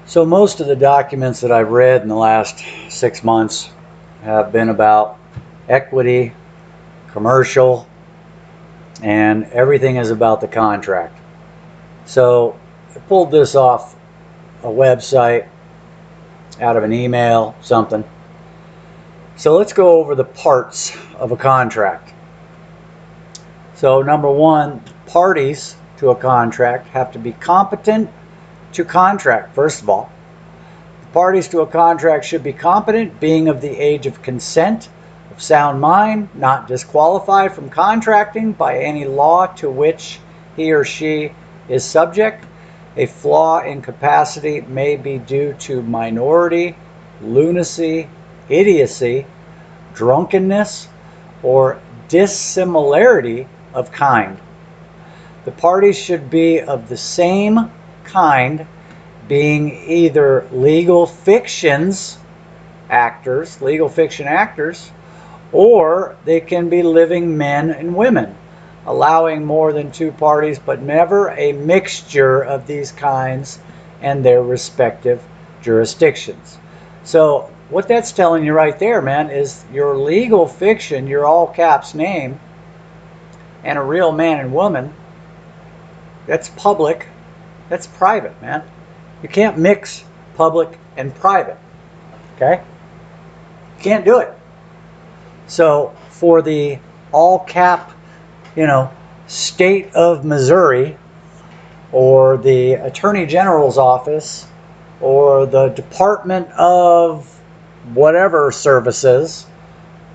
So most of the documents that I've read in the last 6 months have been about equity, commercial, and everything is about the contract. So I pulled this off a website, out of an email, something. So let's go over the parts of a contract. So number one, parties to a contract have to be competent to contract, first of all. The parties to a contract should be competent, being of the age of consent, of sound mind, not disqualified from contracting by any law to which he or she is subject. A flaw in capacity may be due to minority, lunacy, idiocy, drunkenness, or dissimilarity of kind. The parties should be of the same kind, being either legal fiction actors, or they can be living men and women, allowing more than two parties, but never a mixture of these kinds and their respective jurisdictions. So what that's telling you right there, man, is your legal fiction, your all caps name, and a real man and woman, that's public, that's private, man. You can't mix public and private, okay? You can't do it. So for the all cap, state of Missouri, or the Attorney General's office, or the Department of whatever services,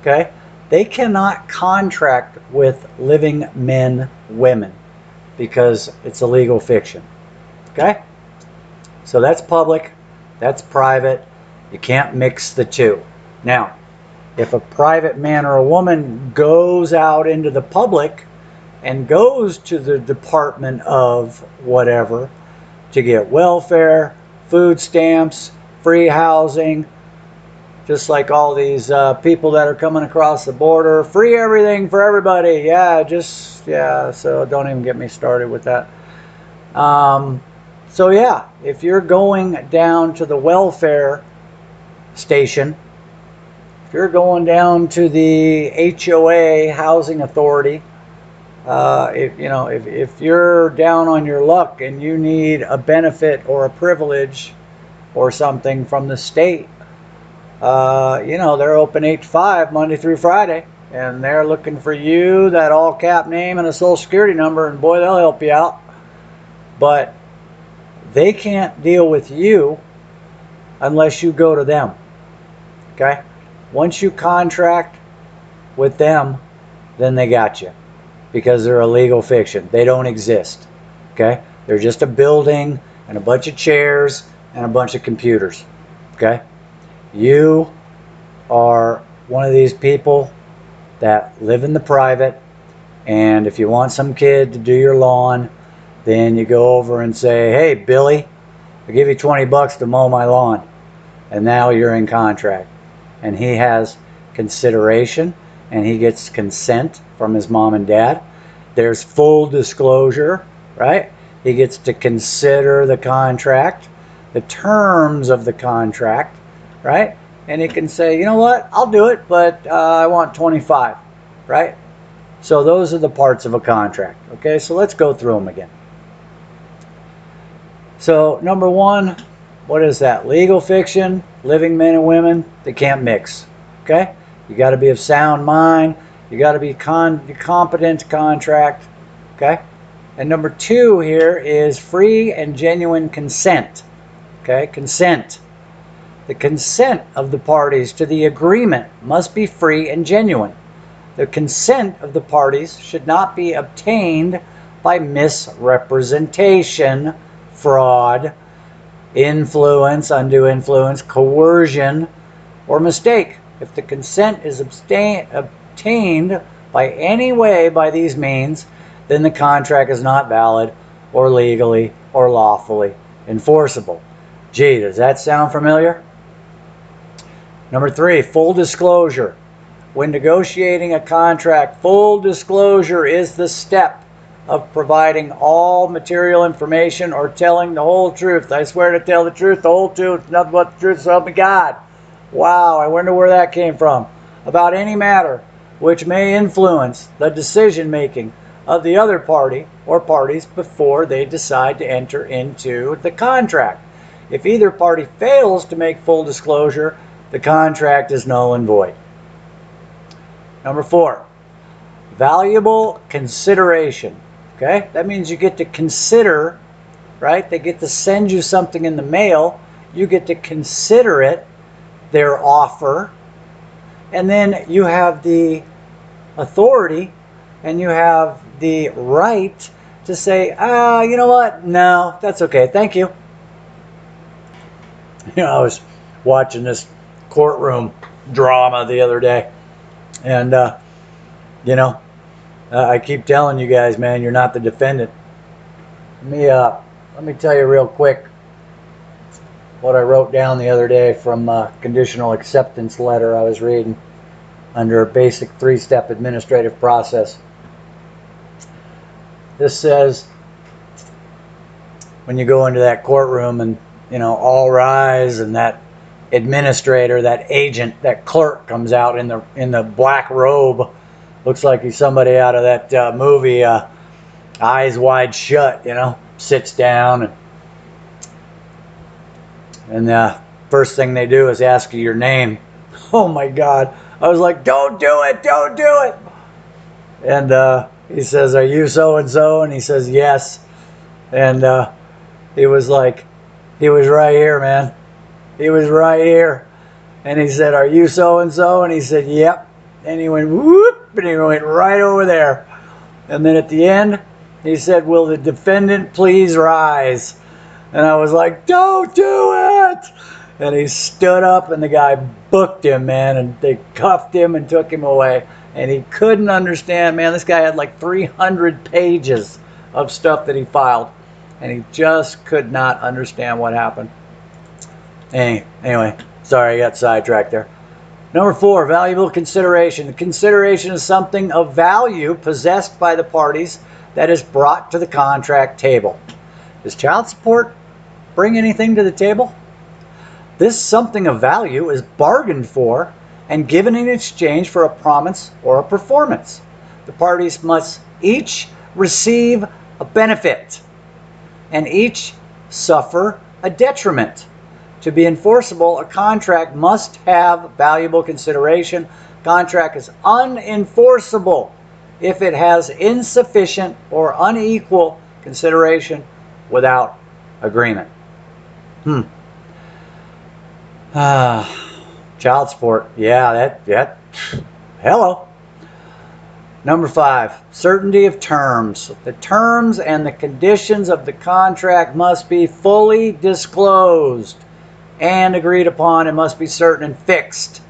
okay, they cannot contract with living men, women, because it's a legal fiction, okay? So that's public, that's private. You can't mix the two. Now, if a private man or a woman goes out into the public and goes to the Department of whatever to get welfare, food stamps, free housing, just like all these people that are coming across the border, free everything for everybody. So don't even get me started with that. So yeah, if you're going down to the welfare station, if you're going down to the HOA, Housing Authority, if you're down on your luck and you need a benefit or a privilege or something from the state, they're open 8 to 5 Monday through Friday, and they're looking for you, that all cap name and a social security number, and boy, they'll help you out. But they can't deal with you unless you go to them, okay? Once you contract with them, then they got you, because they're a legal fiction. They don't exist, okay? They're just a building and a bunch of chairs and a bunch of computers, okay? You are one of these people that live in the private, and if you want some kid to do your lawn, then you go over and say, hey, Billy, I'll give you $20 to mow my lawn. And now you're in contract. And he has consideration, and he gets consent from his mom and dad. There's full disclosure, right? He gets to consider the contract, the terms of the contract, right? And he can say, you know what, I'll do it, but I want 25, right? So those are the parts of a contract, okay? So let's go through them again. So number one, what is that? Legal fiction, living men and women, they can't mix, okay? You got to be of sound mind. You got to be competent to contract, okay? And number two here is free and genuine consent, okay? Consent. The consent of the parties to the agreement must be free and genuine. The consent of the parties should not be obtained by misrepresentation, fraud, influence, undue influence, coercion, or mistake. If the consent is obtained by any way by these means, then the contract is not valid or legally or lawfully enforceable. Gee, does that sound familiar? Number three, full disclosure. When negotiating a contract, full disclosure is the step of providing all material information or telling the whole truth. I swear to tell the truth, the whole truth, nothing but the truth, so help me God. Wow, I wonder where that came from. About any matter which may influence the decision making of the other party or parties before they decide to enter into the contract. If either party fails to make full disclosure, the contract is null and void. Number 4, valuable consideration. Okay, that means you get to consider, right? They get to send you something in the mail. You get to consider it, their offer, and then you have the authority and you have the right to say, you know what? No, that's okay. Thank you. You know, I was watching this courtroom drama the other day, and I keep telling you guys, man, you're not the defendant. Let me tell you real quick what I wrote down the other day from a conditional acceptance letter I was reading under a basic 3-step administrative process. This says, when you go into that courtroom and, all rise, and that administrator, that agent, that clerk comes out in the black robe, looks like he's somebody out of that movie, Eyes Wide Shut, sits down, and the first thing they do is ask you your name. Oh my God. I was like, don't do it, don't do it. And he says, are you so-and-so? And he says, yes. And he was like, he was right here, man. He was right here. And he said, are you so-and-so? And he said, yep. And he went, whoop, and he went right over there. And then at the end, he said, will the defendant please rise? And I was like, don't do it. And he stood up, and the guy booked him, man, and they cuffed him and took him away. And he couldn't understand, man. This guy had like 300 pages of stuff that he filed, and he just could not understand what happened. Anyway, sorry, I got sidetracked there. Number 4, valuable consideration. The consideration is something of value possessed by the parties that is brought to the contract table. Does child support bring anything to the table? This something of value is bargained for and given in exchange for a promise or a performance. The parties must each receive a benefit and each suffer a detriment. To be enforceable, a contract must have valuable consideration. Contract is unenforceable if it has insufficient or unequal consideration without agreement. Child support. Yeah, that. Hello. Number 5, certainty of terms. The terms and the conditions of the contract must be fully disclosed and agreed upon, and must be certain and fixed.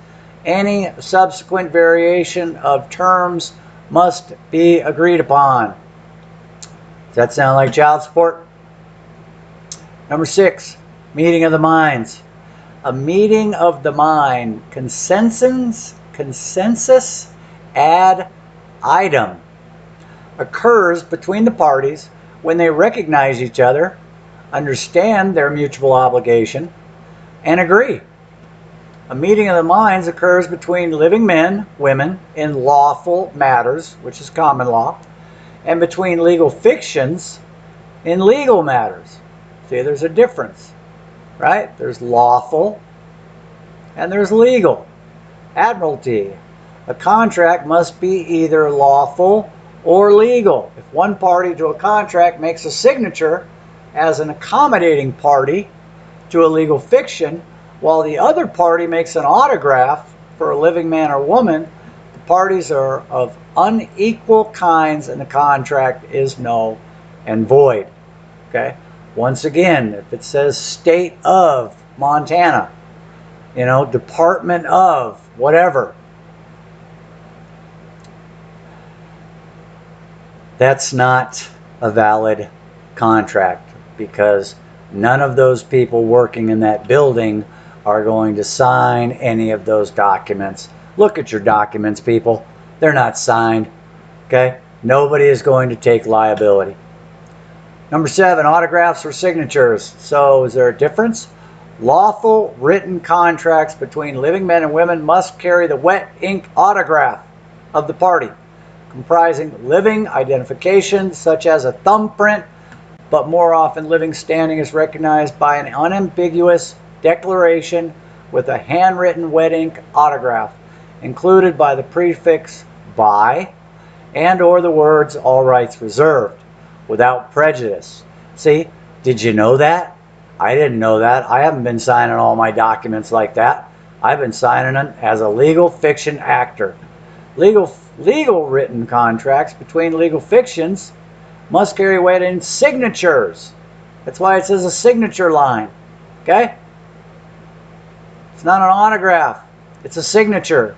Any subsequent variation of terms must be agreed upon. Does that sound like child support? Number 6, meeting of the minds. A meeting of the mind, consensus ad idem, occurs between the parties when they recognize each other, understand their mutual obligation, and agree. A meeting of the minds occurs between living men, women, in lawful matters, which is common law, and between legal fictions in legal matters. See, there's a difference. Right? There's lawful and there's legal. Admiralty. A contract must be either lawful or legal. If one party to a contract makes a signature as an accommodating party to a legal fiction, while the other party makes an autograph for a living man or woman, the parties are of unequal kinds and the contract is null and void. Okay? Once again, if it says state of Montana, department of whatever, that's not a valid contract, because none of those people working in that building are going to sign any of those documents. Look at your documents, people. They're not signed. Okay? Nobody is going to take liability. Number 7, autographs or signatures. So is there a difference? Lawful written contracts between living men and women must carry the wet ink autograph of the party, comprising living identification such as a thumbprint, but more often living standing is recognized by an unambiguous declaration with a handwritten wet ink autograph, included by the prefix by and or the words all rights reserved, without prejudice. See, did you know that? I didn't know that. I haven't been signing all my documents like that. I've been signing them as a legal fiction actor. Legal written contracts between legal fictions must carry weight in signatures. That's why it says a signature line. Okay? It's not an autograph. It's a signature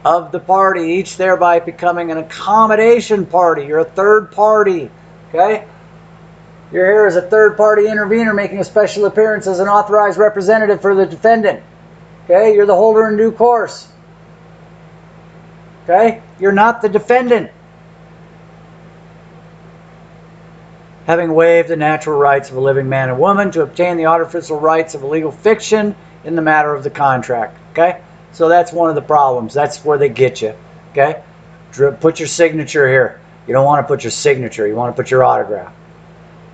of the party, each thereby becoming an accommodation party. You're a third party. Okay? You're here as a third-party intervener making a special appearance as an authorized representative for the defendant. Okay? You're the holder in due course. Okay? You're not the defendant. Having waived the natural rights of a living man and woman to obtain the artificial rights of a legal fiction in the matter of the contract. Okay? So that's one of the problems. That's where they get you. Okay? Put your signature here. You don't want to put your signature. You want to put your autograph.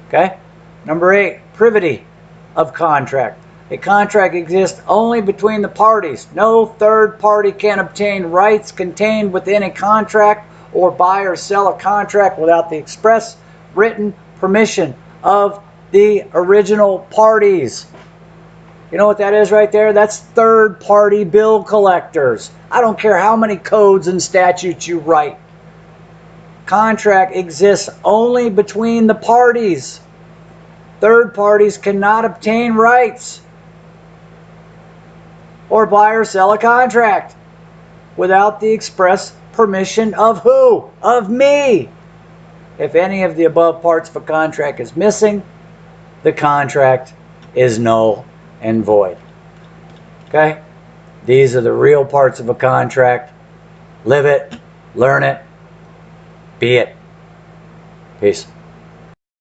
Okay? Number 8, privity of contract. A contract exists only between the parties. No third party can obtain rights contained within a contract or buy or sell a contract without the express written permission of the original parties. You know what that is right there? That's third party bill collectors. I don't care how many codes and statutes you write. Contract exists only between the parties. Third parties cannot obtain rights or buy or sell a contract without the express permission of who? Of me. If any of the above parts of a contract is missing, the contract is null and void. Okay? These are the real parts of a contract. Live it, learn it, be it. Peace.